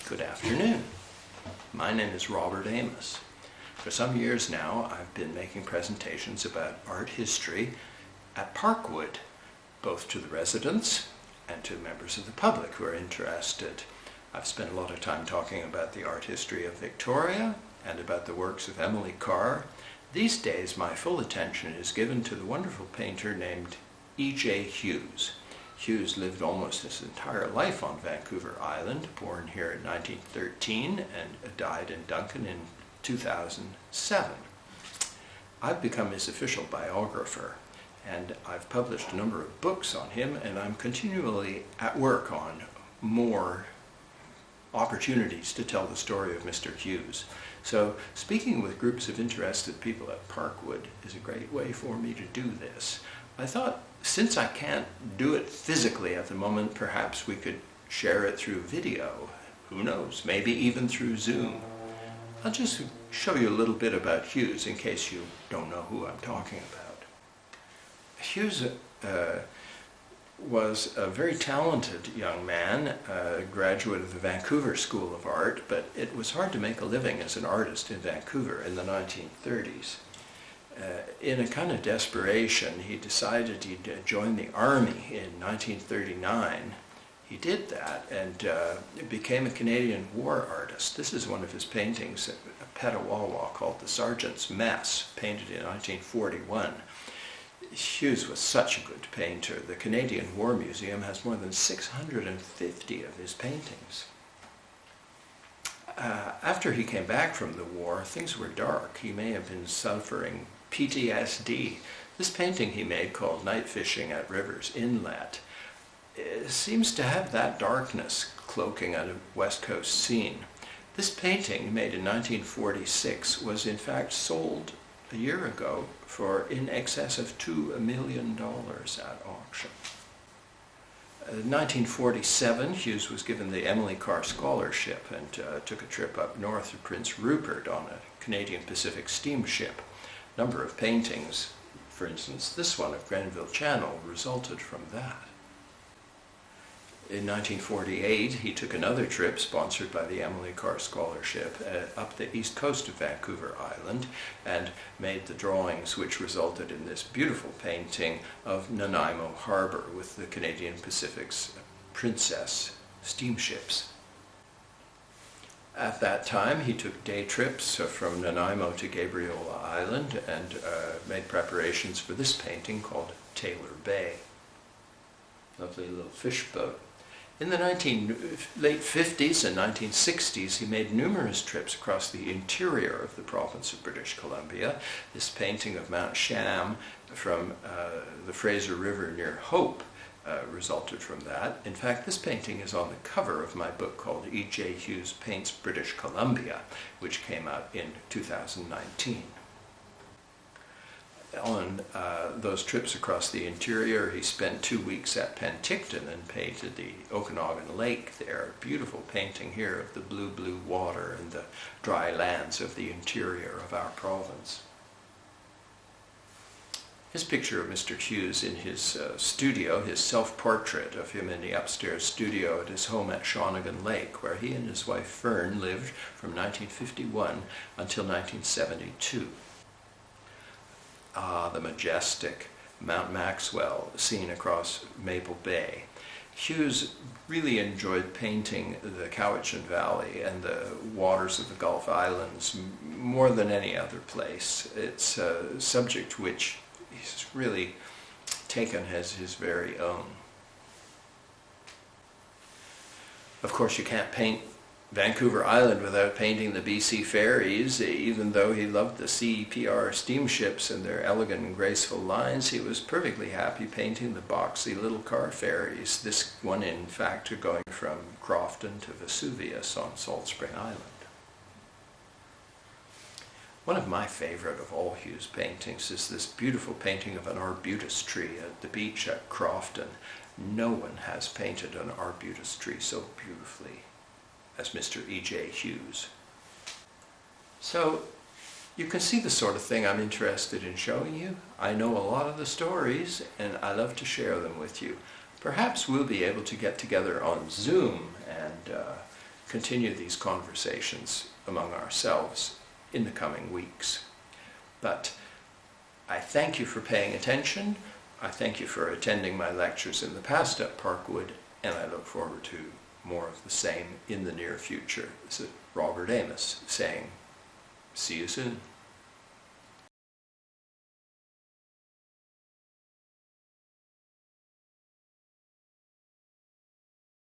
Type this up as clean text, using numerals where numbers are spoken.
Good afternoon. My name is Robert Amos. For some years now, I've been making presentations about art history at Parkwood, both to the residents and to members of the public who are interested. I've spent a lot of time talking about the art history of Victoria and about the works of Emily Carr. These days, my full attention is given to the wonderful painter named E.J. Hughes. Hughes lived almost his entire life on Vancouver Island, born here in 1913 and died in Duncan in 2007. I've become his official biographer, and I've published a number of books on him, and I'm continually at work on more opportunities to tell the story of Mr. Hughes. So speaking with groups of interested people at Parkwood is a great way for me to do this. I thought, since I can't do it physically at the moment, perhaps we could share it through video. Who knows, maybe even through Zoom. I'll just show you a little bit about Hughes in case you don't know who I'm talking about. Hughes was a very talented young man, a graduate of the Vancouver School of Art, but it was hard to make a living as an artist in Vancouver in the 1930s. In a kind of desperation, he decided he'd join the army in 1939. He did that and became a Canadian war artist. This is one of his paintings, a Petawawa called The Sergeant's Mess, painted in 1941. Hughes was such a good painter. The Canadian War Museum has more than 650 of his paintings. After he came back from the war, things were dark. He may have been suffering PTSD. This painting he made, called Night Fishing at Rivers Inlet, seems to have that darkness cloaking a West Coast scene. This painting, made in 1946, was in fact sold a year ago for in excess of $2 million at auction. In 1947, Hughes was given the Emily Carr Scholarship and took a trip up north to Prince Rupert on a Canadian Pacific steamship. A number of paintings, for instance this one of Grenville Channel, resulted from that. In 1948, he took another trip, sponsored by the Emily Carr Scholarship, up the east coast of Vancouver Island and made the drawings which resulted in this beautiful painting of Nanaimo Harbour with the Canadian Pacific's Princess steamships. At that time, he took day trips from Nanaimo to Gabriola Island and made preparations for this painting called Taylor Bay. Lovely little fish boat. In the late 50s and 1960s, he made numerous trips across the interior of the province of British Columbia. This painting of Mount Sham from the Fraser River near Hope resulted from that. In fact, this painting is on the cover of my book called E.J. Hughes Paints British Columbia, which came out in 2019. On those trips across the interior, he spent 2 weeks at Penticton and painted the Okanagan Lake there. A beautiful painting here of the blue water and the dry lands of the interior of our province. His picture of Mr. Hughes in his studio, his self-portrait of him in the upstairs studio at his home at Shawnigan Lake, where he and his wife Fern lived from 1951 until 1972. The majestic Mount Maxwell seen across Maple Bay. Hughes really enjoyed painting the Cowichan Valley and the waters of the Gulf Islands more than any other place. It's a subject which he's really taken as his very own. Of course, you can't paint Vancouver Island without painting the BC ferries. Even though he loved the CPR steamships and their elegant and graceful lines, he was perfectly happy painting the boxy little car ferries, this one in fact going from Crofton to Vesuvius on Salt Spring Island. One of my favorite of all Hughes paintings is this beautiful painting of an arbutus tree at the beach at Crofton. No one has painted an arbutus tree so beautifully as Mr. E.J. Hughes. So you can see the sort of thing I'm interested in showing you. I know a lot of the stories and I love to share them with you. Perhaps we'll be able to get together on Zoom and continue these conversations among ourselves in the coming weeks. But I thank you for paying attention. I thank you for attending my lectures in the past at Parkwood, and I look forward to more of the same in the near future. This is Robert Amos saying, see you soon.